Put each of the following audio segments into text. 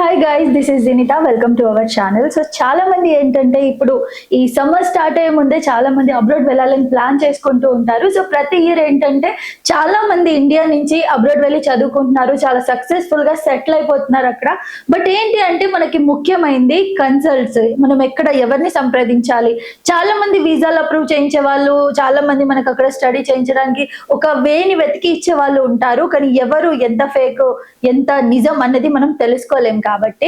Hi guys, this is Jinitha. Welcome to our channel. So చాలా మంది ఏంటంటే ఇప్పుడు ఈ సమ్మర్ స్టార్ట్ అయ్యే ముందే చాలా మంది అబ్రాడ్ వెళ్ళాలని ప్లాన్ చేసుకుంటూ ఉంటారు. సో ప్రతి ఇయర్ ఏంటంటే చాలా మంది ఇండియా నుంచి అబ్రాడ్ వెళ్ళి చదువుకుంటున్నారు, చాలా సక్సెస్ఫుల్ గా సెటిల్ అయిపోతున్నారు అక్కడ. బట్ ఏంటి అంటే మనకి ముఖ్యమైనది కన్సల్ట్స్. మనం ఎక్కడ ఎవరిని సంప్రదించాలి? చాలా మంది వీసాలు అప్రూవ్ చేయించే వాళ్ళు, చాలా మంది మనకు అక్కడ స్టడీ చేయించడానికి ఒక వేని వెతికి ఇచ్చే వాళ్ళు ఉంటారు. కానీ ఎవరు ఎంత ఫేక్ ఎంత నిజం అన్నది మనం తెలుసుకోలేం. కాబట్టి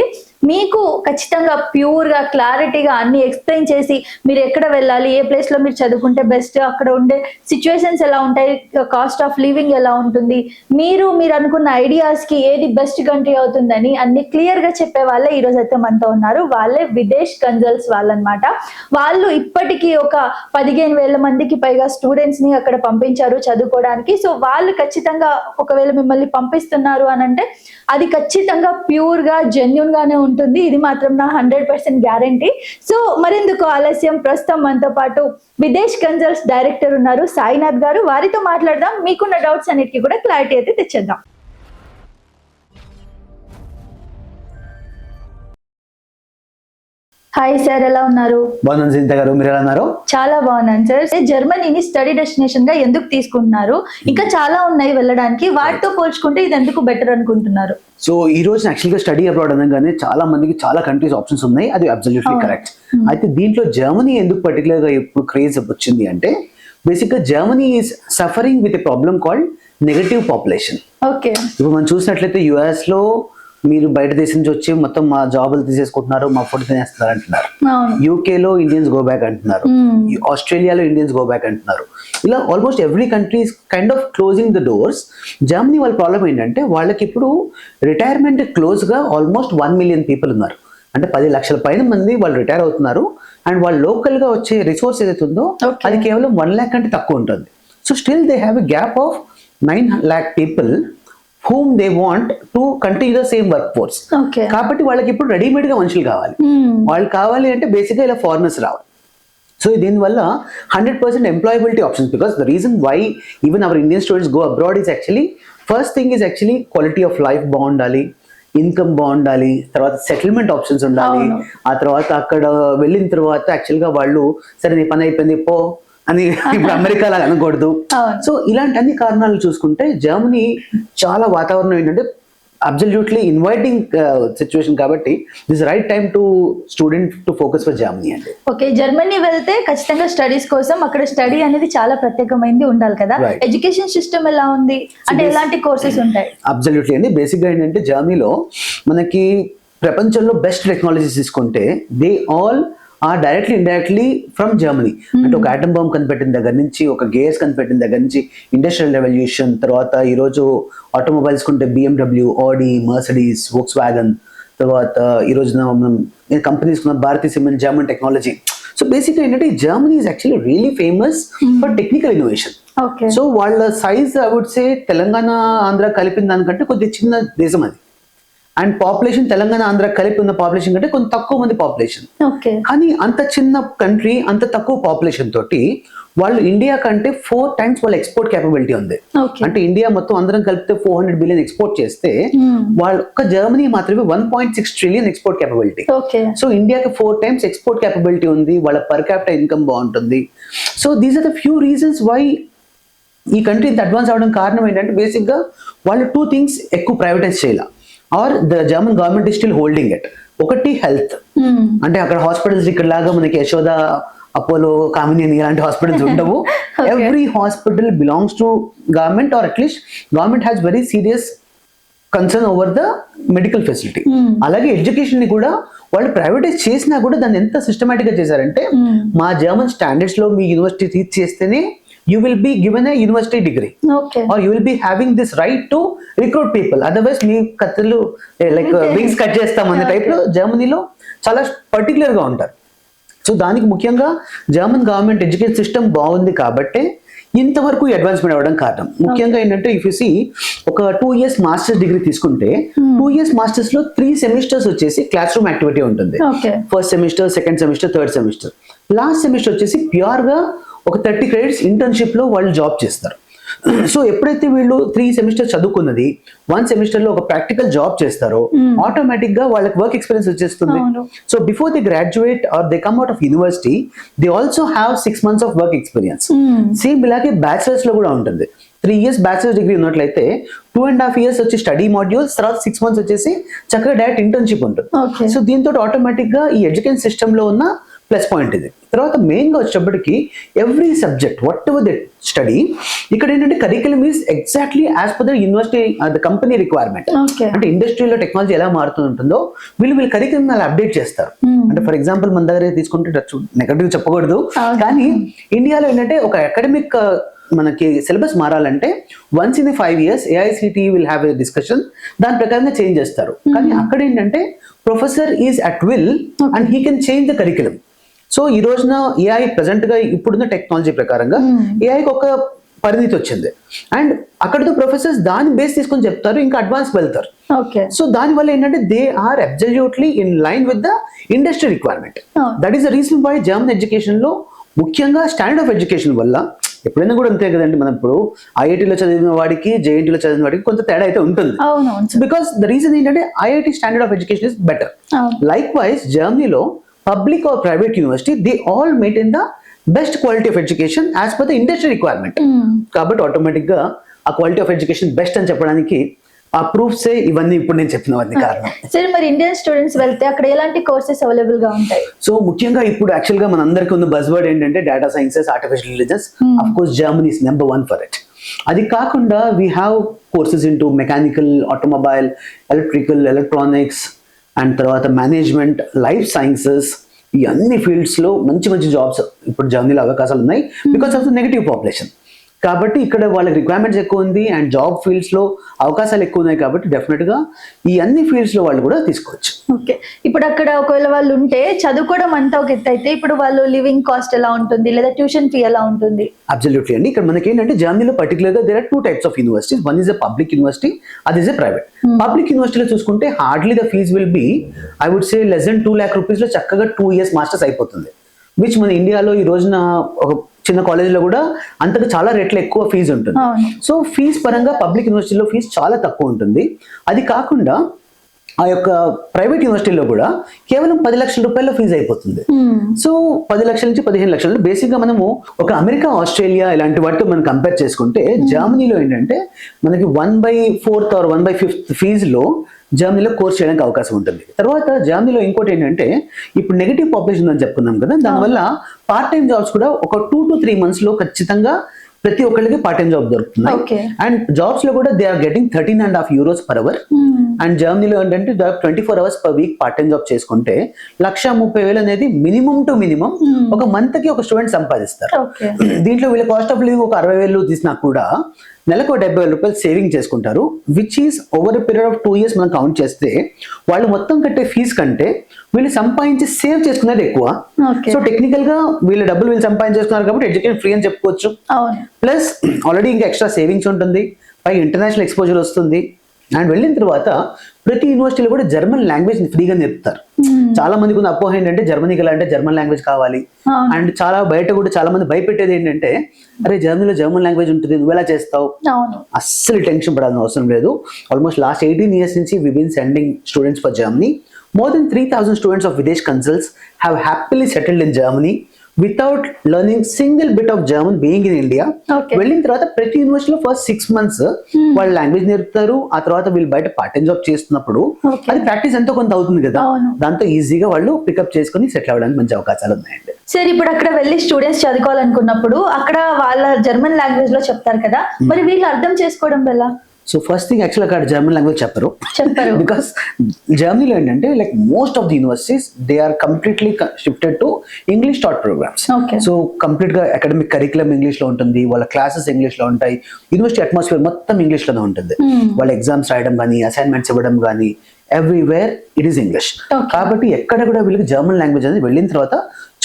మీకు ఖచ్చితంగా ప్యూర్ గా క్లారిటీగా అన్ని ఎక్స్ప్లెయిన్ చేసి మీరు ఎక్కడ వెళ్ళాలి, ఏ ప్లేస్ లో మీరు చదువుకుంటే బెస్ట్, అక్కడ ఉండే సిచ్యువేషన్స్ ఎలా ఉంటాయి, కాస్ట్ ఆఫ్ లివింగ్ ఎలా ఉంటుంది, మీరు అనుకున్న ఐడియాస్ కి ఏది బెస్ట్ కంట్రీ అవుతుందని అన్ని క్లియర్ గా చెప్పే వాళ్ళే ఈ రోజు అయితే మనతో ఉన్నారు. వాళ్ళే విదేశ్ కన్సల్ట్స్ వాళ్ళనమాట. వాళ్ళు ఇప్పటికీ ఒక 15,000 మందికి పైగా స్టూడెంట్స్ ని అక్కడ పంపించారు చదువుకోవడానికి. సో వాళ్ళు ఖచ్చితంగా ఒకవేళ మిమ్మల్ని పంపిస్తున్నారు అని అంటే అది ఖచ్చితంగా ప్యూర్ గా జెన్యున్ గానే ఉంటుంది. ఇది మాత్రం నా 100% గ్యారంటీ. సో మరెందుకు ఆలస్యం, ప్రస్తుతం మనతో పాటు విదేశ్ కన్సల్ట్స్ డైరెక్టర్ ఉన్నారు సాయినాథ్ గారు. వారితో మాట్లాడదాం, మీకున్న డౌట్స్ అన్నిటికీ కూడా క్లారిటీ అయితే తెచ్చేద్దాం. హాయ్ సార్, ఎలా ఉన్నారు? బాగున్నాను జింత గారు, మీరు ఎలా ఉన్నారు? చాలా బాగున్నాను సార్. జర్మనీని స్టడీ డెస్టినేషన్ గా ఎందుకు తీసుకుంటున్నారు? ఇంకా చాలా ఉన్నాయి వెళ్ళడానికి, వాటితో పోల్చుకుంటే ఇది ఎందుకు బెటర్ అనుకుంటున్నారు? సో ఈ రోజు యాక్చువల్ గా స్టడీ అబ్రాడ్ అనగానే చాలా మందికి చాలా కంట్రీస్ ఆప్షన్స్ ఉన్నాయి, అది అబ్సల్యూట్లీ కరెక్ట్. అయితే దీంట్లో జర్మనీ ఎందుకు పర్టికులర్ గా ఇప్పుడు క్రేజ్ వచ్చింది అంటే బేసిక్ గా Germany is suffering with a problem called negative population. Okay, ఇప్పుడు మనం చూసినట్లయితే యుఎస్ లో మీరు బయట దేశం నుంచి వచ్చి మొత్తం మా జాబులు తీసేసుకుంటున్నారు, మా ఫుడ్ తినేస్తున్నారు అంటున్నారు. యూకేలో ఇండియన్స్ గో బ్యాక్ అంటున్నారు, ఆస్ట్రేలియాలో ఇండియన్స్ గో బ్యాక్ అంటున్నారు. ఇలా almost every country kind of closing the doors. Germany వాళ్ళ ప్రాబ్లం ఏంటంటే వాళ్ళకి ఇప్పుడు రిటైర్మెంట్ క్లోజ్ గా ఆల్మోస్ట్ 1 million పీపుల్ ఉన్నారు. అంటే 10 లక్షల పైన మంది వాళ్ళు రిటైర్ అవుతున్నారు. అండ్ వాళ్ళు లోకల్ గా వచ్చే రిసోర్స్ ఏదైతే ఉందో అది కేవలం 1 lakh కంటే తక్కువ ఉంటుంది. So still they have a gap of 9 lakh people whom they want to continue the same workforce. కాబట్టి వాళ్ళకి ఇప్పుడు రెడీమేడ్ గా మనుషులు కావాలి. వాళ్ళు కావాలి అంటే బేసిక్ గా ఇలా ఫారినర్స్ రావాలి. సో దీనివల్ల 100% employability options, because the reason why even our Indian students go abroad is actually first thing is actually quality of life బాగుండాలి, ఇన్కమ్ బాగుండాలి, తర్వాత సెటిల్మెంట్ ఆప్షన్స్ ఉండాలి. ఆ తర్వాత అక్కడ వెళ్ళిన తర్వాత యాక్చువల్ గా వాళ్ళు సరే నీ పని అయిపోయింది పో అని ఇప్పుడు అమెరికాలో అనకూడదు. సో ఇలాంటి అన్ని కారణాలు చూసుకుంటే జర్మనీ చాలా వాతావరణం ఏంటంటే అబ్సల్యూట్లీ ఇన్వైటింగ్ సిచ్యువేషన్. కాబట్టి this right time to student to focus for Germany అండి. ఓకే, జర్మనీ వెళ్తే ఖచ్చితంగా స్టడీస్ కోసం అక్కడ స్టడీ అనేది చాలా ప్రత్యేకమైనది ఉండాలి కదా. ఎడ్యుకేషన్ సిస్టమ్ ఎలా ఉంది అంటే ఎలాంటి కోర్సెస్ ఉంటాయి? అబ్సల్యూట్లీ అండి. బేసిక్ గా ఏంటంటే జర్మనీలో మనకి ప్రపంచంలో బెస్ట్ టెక్నాలజీస్ తీసుకుంటే they all are directly indirectly from Germany. అంటే ఒక ఆటమ్ బాంబ్ కనిపెట్టిన దగ్గర నుంచి, ఒక గేర్స్ కనిపెట్టిన దగ్గర నుంచి, ఇండస్ట్రియల్ రెవల్యూషన్, తర్వాత ఈరోజు ఆటోమొబైల్స్ కుంటే BMW, Audi, Mercedes, Volkswagen, తర్వాత ఈ రోజున కంపెనీస్ భారతీయ సిమెంట్, జర్మన్ టెక్నాలజీ. సో బేసిక్గా ఏంటంటే Germany is actually really famous for technical innovation. So వాళ్ళ size I would say Telangana Andhra కలిపిన దానికంటే కొద్దిగా చిన్న దేశం అది. అండ్ పాపులేషన్ తెలంగాణ ఆంధ్ర కలిపి ఉన్న పాపులేషన్ కంటే కొంచెం తక్కువ మంది పాపులేషన్. కానీ అంత చిన్న కంట్రీ, అంత తక్కువ పాపులేషన్ తోటి వాళ్ళు ఇండియా కంటే 4 times వాళ్ళ ఎక్స్పోర్ట్ కేపబిలిటీ ఉంది. అంటే ఇండియా మొత్తం అందరం కలిపితే 400 billion ఎక్స్పోర్ట్ చేస్తే వాళ్ళ ఒక్క జర్మనీ మాత్రమే 1.6 trillion ఎక్స్పోర్ట్ కేపబిలిటీ. సో ఇండియాకి 4 times ఎక్స్పోర్ట్ కేపబిలిటీ ఉంది, వాళ్ళ పర్ క్యాపిటల్ ఇన్కమ్ బాగుంటుంది. So these are the few reasons why ఈ కంట్రీ ఇంత అడ్వాన్స్ అవడం కారణం ఏంటంటే బేసిక్ గా వాళ్ళు 2 things ఎక్కువ ప్రైవేటైజ్ చేయాల, or the German government is still holding it. ఒకటి హెల్త్, అంటే అక్కడ హాస్పిటల్స్ ఇక్కడ లాగా మనకి యశోద, అపోలో, కామినేని ఇలాంటి హాస్పిటల్స్ ఉండవు. Every hospital belongs to government, or at least government has very serious concern over the medical facility. అలాగే ఎడ్యుకేషన్ ని కూడా వాళ్ళు ప్రైవేటైజ్ చేసినా కూడా దాన్ని ఎంత సిస్టమేటిక్ గా చేశారంటే మా జర్మన్ స్టాండర్డ్స్ లో మీ యూనివర్సిటీ రీచ్ చేస్తేనే you will be given a university degree, or you will be having this right to recruit people. Otherwise మీ కత్తులు లైక్ వింగ్స్ కట్ చేస్తాం అనే టైప్ లో జర్మనీలో చాలా పర్టికులర్ గా ఉంటారు. సో దానికి ముఖ్యంగా జర్మన్ గవర్నమెంట్ ఎడ్యుకేషన్ సిస్టమ్ బాగుంది కాబట్టి ఇంతవరకు అడ్వాన్స్మెంట్ అవ్వడం కారణం. ముఖ్యంగా ఏంటంటే ఇఫ్ యు సీ ఒక 2 years మాస్టర్స్ డిగ్రీ తీసుకుంటే 2 years మాస్టర్స్ లో 3 semesters వచ్చేసి క్లాస్ రూమ్ యాక్టివిటీ ఉంటుంది. First semester, second semester, third semester. Last semester వచ్చేసి ప్యూర్ గా ఒక 30 credits ఇంటర్న్షిప్ లో వాళ్ళు జాబ్ చేస్తారు. సో ఎప్పుడైతే వీళ్ళు 3 సెమిస్టర్ చదువుకున్నది 1 సెమిస్టర్ లో ఒక ప్రాక్టికల్ జాబ్ చేస్తారో ఆటోమేటిక్ గా వాళ్ళకి వర్క్ ఎక్స్పీరియన్స్ వచ్చేస్తుంది. So before they graduate or they come out of university they also have 6 months of work experience. Same ఇలాగే బ్యాచిలర్స్ లో కూడా ఉంటుంది. 3 years బ్యాచిలర్స్ డిగ్రీ ఉన్నట్లయితే 2.5 years వచ్చి స్టడీ మాడ్యూల్స్, తర్వాత 6 months వచ్చేసి చక్కగా డైరెక్ట్ ఇంటర్న్షిప్ ఉంటుంది. సో దీంతో ఆటోమేటిక్ గా ఈ ఎడ్యుకేషన్ సిస్టమ్ లో ఉన్న ప్లస్ పాయింట్ ఇది. తర్వాత మెయిన్ గా వచ్చేటప్పటికి every subject what ever they study, ఇక్కడ ఏంటంటే curriculum is exactly as per the university the company requirement. అంటే ఇండస్ట్రీలో టెక్నాలజీ ఎలా మారుతుంటుందో వీళ్ళు కరికులం అలా అప్డేట్ చేస్తారు. అంటే ఫర్ ఎగ్జాంపుల్ మన దగ్గర తీసుకుంటే నెగటివ్ చెప్పకూడదు, కానీ ఇండియాలో ఏంటంటే ఒక అకాడమిక్ మనకి సిలబస్ మారాలంటే once in 5 years AICTE will have a discussion, దాని ప్రకారంగా చేంజ్ చేస్తారు. కానీ అక్కడ ఏంటంటే professor is at will and he can change the curriculum. So ఈ రోజున ఏఐ ప్రెసెంట్ గా ఇప్పుడున్న టెక్నాలజీ ప్రకారంగా ఏఐకి ఒక పరిమితి వచ్చింది అండ్ అక్కడితో ప్రొఫెసర్స్ దాని బేస్ తీసుకొని చెప్తారు, ఇంకా అడ్వాన్స్ వెళ్తారు. సో దాని వల్ల ఏంటంటే they are absolutely in line with the industry requirement. That is the reason why German education లో ముఖ్యంగా స్టాండర్డ్ ఆఫ్ ఎడ్యుకేషన్ వల్ల ఎప్పుడైనా కూడా అంతే కదండి, మనం ఇప్పుడు ఐఐటీలో చదివిన వాడికి జేఎన్టీలో చదివిన వాడికి కొంత తేడా అయితే ఉంటుంది. బికాస్ ద రీజన్ ఏంటంటే IIT standard of education is better. Likewise జర్మనీలో public or private university they all maintain the best quality of education as per the industry requirement. కాబట్టి ఆటోమేటిక్ గా ఆ క్వాలిటీ ఆఫ్ ఎడ్యుకేషన్ బెస్ట్ అని చెప్పడానికి ఆ proofs ఇవన్నీ ఇప్పుడు నేను చెప్పినవన్నీ కారణం. సరే, మరి ఇండియన్ స్టూడెంట్స్ వెళ్తే అక్కడ ఎలాంటి కోర్సెస్ అవైలబుల్ గా ఉంటాయి? సో ముఖ్యంగా ఇప్పుడు యాక్చువల్ గా మన అందరికీ ఉన్న బజ్ వర్డ్ ఏంటంటే data sciences, artificial intelligence. Of course Germany is number 1 for it. అది కాకుండా we have courses in to mechanical, automobile, electrical, electronics and తర్వాత మేనేజ్మెంట్, లైఫ్ సైన్సెస్. ఈ అన్ని ఫీల్డ్స్ లో మంచి మంచి జాబ్స్ ఇప్పుడు జర్మనీలో అవకాశాలు ఉన్నాయి because of the negative population. కాబట్టి ఇక్కడ వాళ్ళకి రిక్వైర్మెంట్స్ ఎక్కువ ఉంది అండ్ జాబ్ ఫీల్డ్స్ లో అవకాశాలు ఎక్కువ ఉన్నాయి. కాబట్టి డెఫినెట్ గా ఈ అన్ని ఫీల్డ్స్ లో వాళ్ళు కూడా తీసుకోవచ్చు. ఓకే, ఇప్పుడు అక్కడ ఒకవేళ వాళ్ళు ఉంటే చదువుకోవడం అంతా ఒక ఎత్తు అయితే ఇప్పుడు వాళ్ళు లివింగ్ కాస్ట్ ఎలా ఉంటుంది, లేదా ట్యూషన్ ఫీ ఎలా ఉంటుంది? అబ్సల్యూట్లీ అండి. ఇక్కడ మనకి ఏంటంటే జర్మనీలో పర్టికులర్ గా there are 2 types of universities. One is a public university, అది ఇస్ ఎ ప్రైవేట్. పబ్లిక్ యూనివర్సిటీలో చూసుకుంటే hardly the fees will be I would say less than 2 lakh rupees లో చక్కగా 2 years మాస్టర్స్ అయిపోతుంది. విచ్ మన ఇండియాలో ఈ రోజున ఒక చిన్న కాలేజ్లో కూడా అంతకు చాలా రేట్లు ఎక్కువ ఫీజు ఉంటుంది. సో ఫీజ్ పరంగా పబ్లిక్ యూనివర్సిటీలో ఫీజు చాలా తక్కువ ఉంటుంది. అది కాకుండా ఆ యొక్క ప్రైవేట్ యూనివర్సిటీలో కూడా కేవలం 10 లక్షల రూపాయల ఫీజు అయిపోతుంది. సో 10 లక్షల నుంచి 15 లక్షలు బేసిక్ గా మనము ఒక అమెరికా, ఆస్ట్రేలియా ఇలాంటి వాటితో మనం కంపేర్ చేసుకుంటే జర్మనీలో ఏంటంటే మనకి 1/4 or 1/5 ఫీజులో జర్మనీలో కోర్స్ చేయడానికి అవకాశం ఉంటుంది. తర్వాత జర్మనీలో ఇంకోటి ఏంటంటే ఇప్పుడు నెగటివ్ పాపులేషన్ అని చెప్పుకున్నాం కదా, దానివల్ల పార్ట్ టైం జాబ్స్ కూడా ఒక 2 to 3 months లో ఖచ్చితంగా ప్రతి ఒక్కరికి పార్ట్ టైం జాబ్ దొరుకుతుంది. అండ్ జాబ్స్ లో కూడా they are getting 13.5 euros per hour. And జర్మనీలో ఏంటంటే 24 hours per week part time job చేసుకుంటే 1,30,000 అనేది మినిమం టు మినిమం ఒక మంత్ కి ఒక స్టూడెంట్ సంపాదిస్తారు. దీంట్లో వీళ్ళ కాస్ట్ ఆఫ్ లివింగ్ ఒక 60,000 తీసినా కూడా నెలకు 70,000 రూపాయలు సేవింగ్ చేసుకుంటారు. Which is over a period of 2 years మనం కౌంట్ చేస్తే వాళ్ళు మొత్తం కట్టే ఫీజు కంటే వీళ్ళు సంపాదించి సేవ్ చేసుకునేది ఎక్కువ. సో టెక్నికల్ గా వీళ్ళ డబ్బులు వీళ్ళు సంపాదించేస్తున్నారు కాబట్టి ఎడ్యుకేషన్ ఫ్రీ అని చెప్పుకోవచ్చు. ప్లస్ ఆల్రెడీ ఇంకా ఎక్స్ట్రా సేవింగ్స్ ఉంటుంది, పై ఇంటర్నేషనల్ ఎక్స్పోజర్ వస్తుంది. అండ్ వెళ్ళిన తర్వాత ప్రతి యూనివర్సిటీలో కూడా జర్మన్ లాంగ్వేజ్ ఫ్రీగా నేర్పుతారు. చాలా మందికి ఉన్న అపోహ ఏంటంటే జర్మనీకి వెళ్ళాలంటే జర్మన్ లాంగ్వేజ్ కావాలి. అండ్ చాలా బయట కూడా చాలా మంది భయపెట్టేది ఏంటంటే అరే జర్మనీలో జర్మన్ లాంగ్వేజ్ ఉంటుంది, నువ్వు ఎలా చేస్తావు? అస్సలు టెన్షన్ పడాల్సిన అవసరం లేదు. ఆల్మోస్ట్ లాస్ట్ 18 years నుంచి we been sending students for Germany. More than 3,000 students of Videsh Consults have happily settled in Germany without learning single bit of German being in India. వెళ్ళిన తర్వాత ప్రతి యూనివర్సిటీలో ఫస్ట్ 6 months వాళ్ళు language నేర్పుతారు. ఆ తర్వాత వీళ్ళు బయట పార్ట్ టైం జాబ్ చేస్తున్నప్పుడు అది ప్రాక్టీస్ ఎంతో కొంత అవుతుంది కదా, దాంతో ఈజీగా వాళ్ళు పికప్ చేసుకుని సెటిల్ అవ్వడానికి మంచి అవకాశాలు ఉన్నాయండి. సరే, ఇప్పుడు అక్కడ వెళ్ళి స్టూడెంట్స్ చదువుకోవాలనుకున్నప్పుడు అక్కడ వాళ్ళ జర్మన్ లాంగ్వేజ్ లో చెప్తారు కదా, మరి వీళ్ళు అర్థం చేసుకోవడం ఎలా? సో ఫస్ట్ థింగ్ యాక్చువల్ అక్కడ జర్మన్ లాంగ్వేజ్ చెప్పరు. బికాస్ జర్మనీలో ఏంటంటే like most of the universities they are completely shifted to English taught programmes. So complete గా అకాడమిక్ కరికులం ఇంగ్లీష్ లో ఉంటుంది, వాళ్ళ క్లాసెస్ ఇంగ్లీష్ లో ఉంటాయి, యూనివర్సిటీ అట్మాస్ఫియర్ మొత్తం ఇంగ్లీష్ లోనే ఉంటుంది. వాళ్ళ ఎగ్జామ్స్ రాయడం కానీ, అసైన్మెంట్స్ ఇవ్వడం కానీ ఎవ్రీవేర్ ఇట్ ఈస్ ఇంగ్లీష్. కాబట్టి ఎక్కడ కూడా వీళ్ళకి జర్మన్ లాంగ్వేజ్ అనేది వెళ్ళిన తర్వాత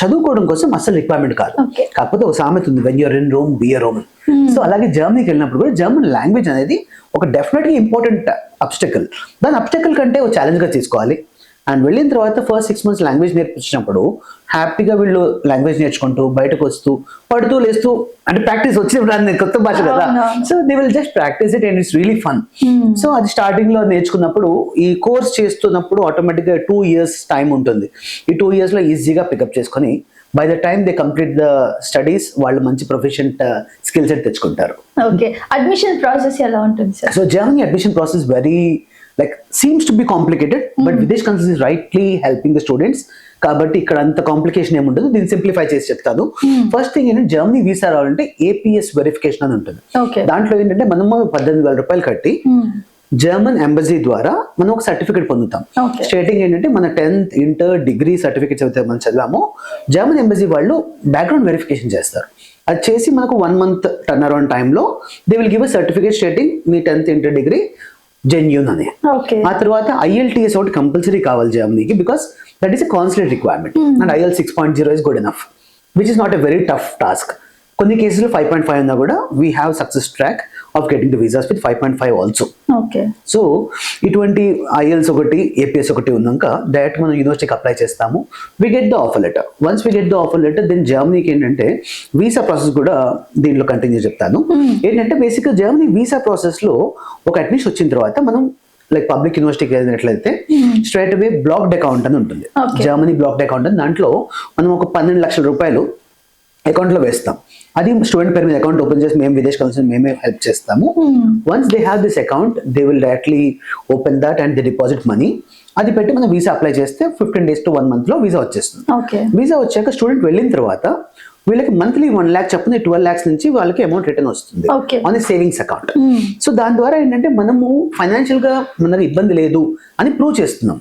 చదువుకోవడం కోసం అసలు రిక్వైర్మెంట్ కాదు. కాకపోతే ఒక సామెత ఉంది, when you're in Rome B a Roman. So అలాగే జర్మనీకి వెళ్ళినప్పుడు కూడా జర్మన్ లాంగ్వేజ్ అనేది ఒక డెఫినెట్గా ఇంపార్టెంట్ అబ్స్టకల్. దాని అబ్స్టకల్ కంటే ఒక ఛాలెంజ్ గా తీసుకోవాలి. అండ్ వెళ్ళిన తర్వాత ఫస్ట్ 6 months లాంగ్వేజ్ నేర్పించినప్పుడు హ్యాపీగా వీళ్ళు లాంగ్వేజ్ నేర్చుకుంటూ బయటకు వస్తూ పడుతూ లేస్తూ అంటే ప్రాక్టీస్ వచ్చినప్పుడు కొత్త భాష కదా, so they will just practice it and it's really fun. So అది స్టార్టింగ్ లో నేర్చుకున్నప్పుడు ఈ కోర్స్ చేస్తున్నప్పుడు ఆటోమేటిక్ గా 2 years టైం ఉంటుంది. ఈ 2 years లో ఈజీగా పికప్ చేసుకొని by the time they complete the studies వాళ్ళు మంచి ప్రొఫెషనల్ స్కిల్ సెట్ తెచ్చుకుంటారు. ఓకే, అడ్మిషన్ ప్రాసెస్ ఎలా ఉంటుంది sir? So Germany admission process very like seems to be complicated, but Videsh Consultancy is rightly helping the students. కాబట్టి ఇక్కడ అంత complication ఏముండదు, దీన్ని సింప్లిఫై చేసి చెప్తాను. ఫస్ట్ థింగ్ ఏంటంటే జర్మనీ వీసా రావాలంటే APS వెరిఫికేషన్ అని ఉంటుంది. దాంట్లో ఏంటంటే మనము 18,000 రూపాయలు కట్టి జర్మన్ ఎంబసీ ద్వారా మనం ఒక సర్టిఫికేట్ పొందుతాం. స్టేటింగ్ ఏంటంటే మన 10th ఇంటర్ డిగ్రీ సర్టిఫికేట్స్ అయితే మనం చదివామో జర్మన్ ఎంబసీ వాళ్ళు బ్యాక్గ్రౌండ్ వెరిఫికేషన్ చేస్తారు. అది చేసి మనకు 1 month టర్న్ అరౌండ్ టైంలో they will give a certificate stating మీ 10th ఇంటర్ డిగ్రీ జెన్యూన్ అని. ఆ తర్వాత IELTS ఒకటి కంపల్సరీ కావాలి జర్మనీకి, because that is a consulate requirement and IELTS 6.0 is good enough, which is not a very tough task. కొన్ని కేసులు 5.5 ఉన్నా కూడా we have success track of getting the visas with 5.5 also. So ఇటువంటి IELTS ఒకటి APS ఒకటి ఉన్నాక direct మనం యూనివర్సిటీకి అప్లై చేస్తాము. We get the offer letter. Once we get the offer letter then జర్మనీకి ఏంటంటే వీసా ప్రాసెస్ కూడా దీంట్లో కంటిన్యూ చెప్తాను. ఏంటంటే బేసిక్గా జర్మనీ వీసా ప్రాసెస్ లో ఒక అడ్మిషన్ వచ్చిన తర్వాత మనం లైక్ పబ్లిక్ యూనివర్సిటీకి వెళ్ళినట్లయితే స్ట్రైట్ అవే బ్లాక్డ్ అకౌంట్ అని ఉంటుంది. జర్మనీ బ్లాక్డ్ అకౌంట్ అని, దాంట్లో మనం ఒక 12 లక్షల రూపాయలు అకౌంట్ లో వేస్తాం. అది స్టూడెంట్ పేరు మీద అకౌంట్ ఓపెన్ చేసి మేము విదేశ్ కౌన్సిల్ మేమే హెల్ప్ చేస్తాము. Once they have this account they will directly open that and they deposit money. అది పెట్టి మనం వీసా అప్లై చేస్తే 15 days to 1 month లో వీసా వచ్చేస్తుంది. వీసా వచ్చాక స్టూడెంట్ వెళ్ళిన తర్వాత వీళ్ళకి మంత్లీ 1 lakh చెప్పిన 12 lakhs నుంచి వాళ్ళకి అమౌంట్ రిటర్న్ వస్తుంది ఆన్ సేవింగ్స్ అకౌంట్. సో దాని ద్వారా ఏంటంటే మనము ఫైనాన్షియల్ గా మనకి ఇబ్బంది లేదు అని ప్రూవ్ చేస్తున్నాం.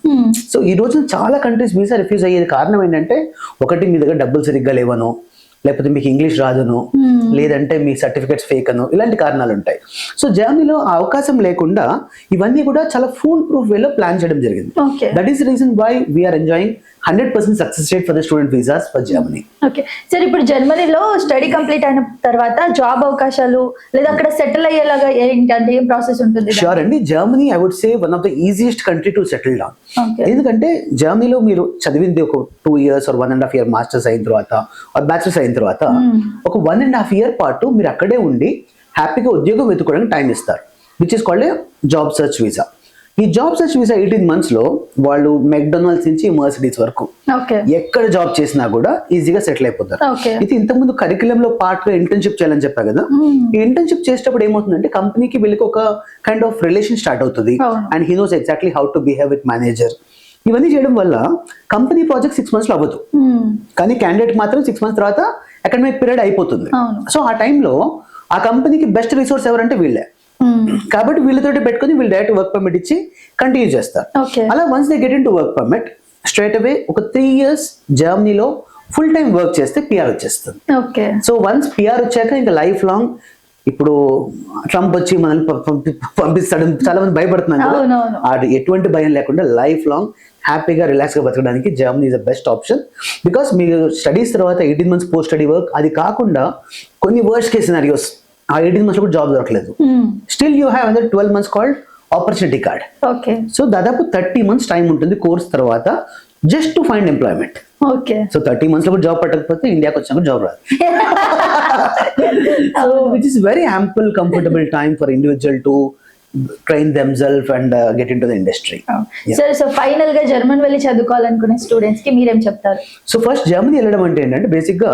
సో ఈ రోజు చాలా కంట్రీస్ వీసా రిఫ్యూజ్ అయ్యేది కారణం ఏంటంటే ఒకటి మీ దగ్గర డబ్బులు సరిగ్గా లేవనో, లేకపోతే మీకు ఇంగ్లీష్ రాదనో, లేదంటే మీ సర్టిఫికేట్స్ ఫేక్ అనో, ఇలాంటి కారణాలు ఉంటాయి. సో జర్మనీలో ఆ అవకాశం లేకుండా ఇవన్నీ కూడా చాలా ఫుల్ ప్రూఫ్ వేలో ప్లాన్ చేయడం జరిగింది. That is reason why we are enjoying 100% success rate for the student visas for Germany. Okay sir, ఇప్పుడు జర్మనీలో స్టడీ కంప్లీట్ అయిన తర్వాత జాబ్ అవకాశాలు లేదా అక్కడ సెటిల్ అయ్యేలాగా ఏంటంటే ఏం ప్రాసెస్ ఉంటుంది? షూర్ అండి, Germany I would say one of the easiest country to settle down. ఎందుకంటే జర్మనీలో మీరు చదివింది ఒక 2 years or 1.5 year మాస్టర్స్ అయిన తర్వాత బ్యాచిలర్స్ అయిన తర్వాత ఒక 1.5 year పాటు మీరు అక్కడే ఉండి హ్యాపీగా ఉద్యోగం వెతుకోవడానికి టైం ఇస్తారు, which is called a job search visa. ఈ జాబ్ సర్చ్ వీసా 18 months లో వాళ్ళు మెక్డొనాల్డ్స్ నుంచి మర్సిడీస్ వరకు ఎక్కడ జాబ్ చేసినా కూడా ఈజీగా సెటిల్ అయిపోతారు. ఇది ఇంతకుముందు కరికులం లో పార్ట్ గా ఇంటర్న్షిప్ చేయాలని చెప్పా కదా, ఈ ఇంటర్న్షిప్ చేసేటప్పుడు ఏమవుతుందంటే కంపెనీకి వీళ్ళకి ఒక కైండ్ ఆఫ్ రిలేషన్ స్టార్ట్ అవుతుంది and he knows exactly how to behave with manager. ఇవన్నీ చేయడం వల్ల కంపెనీ ప్రాజెక్ట్ 6 months లో అవ్వదు, కానీ క్యాండిడేట్ మాత్రం 6 months తర్వాత అకాడమిక్ పీరియడ్ అయిపోతుంది. సో ఆ టైంలో ఆ కంపెనీకి బెస్ట్ రిసోర్స్ ఎవరంటే వీళ్ళే. కాబట్టి వీళ్ళతో పెట్టుకుని వీళ్ళు డైరెక్ట్ వర్క్ పర్మిట్ ఇచ్చి కంటిన్యూ చేస్తారు. అలా once they get in to work permit straight away ఒక 3 years జర్మనీలో ఫుల్ టైం వర్క్ చేస్తే PR వచ్చేస్తుంది. సో వన్స్ PR వచ్చాక ఇంకా లైఫ్ లాంగ్, ఇప్పుడు ట్రంప్ వచ్చి మనల్ని పంపిస్తాడు చాలా మంది భయపడుతున్నారు కదా, అది ఎటువంటి భయం లేకుండా లైఫ్ లాంగ్ హ్యాపీగా రిలాక్స్ గా బతకడానికి Germany is the best option. Because మీరు స్టడీస్ తర్వాత 18 months పోస్ట్ స్టడీ వర్క్, అది కాకుండా కొన్ని వర్స్ట్ కేస్ సినారియోస్ ఆ 18 months కూడా జాబ్ దొరకలేదు, still you have another 12 months called opportunity card. So దాదాపు 30 months టైం ఉంటుంది కోర్స్ తర్వాత just to find employment. So 30 months లో కూడా జాబ్ పట్టకపోతే ఇండియాకి వచ్చినా జాబ్ రాదు. So which is very ample comfortable time for individual to train themselves and get into the industry. Sir, so final గా German వెళ్ళి చదువుకోవాలనుకునే students కి మీరేం చెప్తారు? సో ఫస్ట్ జర్మనీ వెళ్ళడం అంటే ఏంటంటే బేసిక్ గా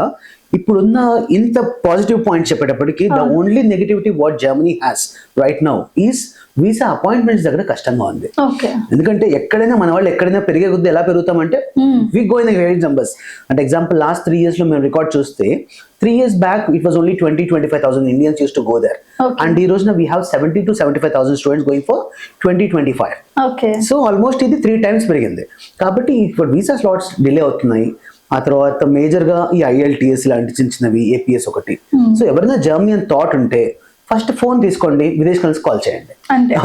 ఇప్పుడున్న ఇంత పాజిటివ్ పాయింట్స్ చెప్పేటప్పటికి the only negativity what Germany has right now is visa appointments దగ్గర కష్టంగా ఉంది. ఎందుకంటే ఎక్కడైనా మన వాళ్ళు ఎక్కడైనా పెరిగే కొద్ది ఎలా పెరుగుతామంటే we go in huge numbers. అంటే ఎగ్జాంపుల్ లాస్ట్ 3 years లో మేము రికార్డ్ చూస్తే 3 years back it was only 20-25,000 Indians use to go there, and ఈ రోజున we have 70,000-75,000 students going for 2025. So almost ఇది 3 times పెరిగింది. కాబట్టి ఇప్పుడు వీసా స్లాట్స్ డిలే అవుతున్నాయి. ఆ తర్వాత మేజర్ గా ఈ IELTS లాంటి చిన్న చిన్నవి, APS ఒకటి. సో ఎవరైనా జర్మనీ అని థాట్ ఉంటే ఫస్ట్ ఫోన్ తీసుకోండి, విదేశ్ కలిసి కాల్ చేయండి.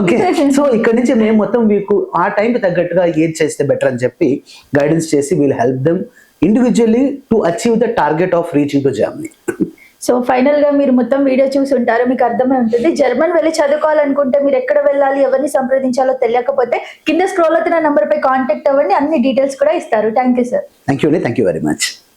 ఓకే, సో ఇక్కడ నుంచి మేము మొత్తం మీకు ఆ టైంకి తగ్గట్టుగా ఏది చేస్తే బెటర్ అని చెప్పి గైడెన్స్ చేసి will help them individually to achieve the target of reaching to Germany. So final గా మీరు మొత్తం వీడియో చూసి ఉంటారు, మీకు అర్థమై ఉంటుంది. జర్మన్ వెళ్ళి చదువుకోవాలనుకుంటే మీరు ఎక్కడ వెళ్ళాలి, ఎవరిని సంప్రదించాలో తెలియకపోతే కింద స్క్రోల్ అవుతున్న నంబర్ పై కాంటాక్ట్ అవ్వండి, అన్ని డీటెయిల్స్ కూడా ఇస్తారు. Thank you sir. Thank you very much.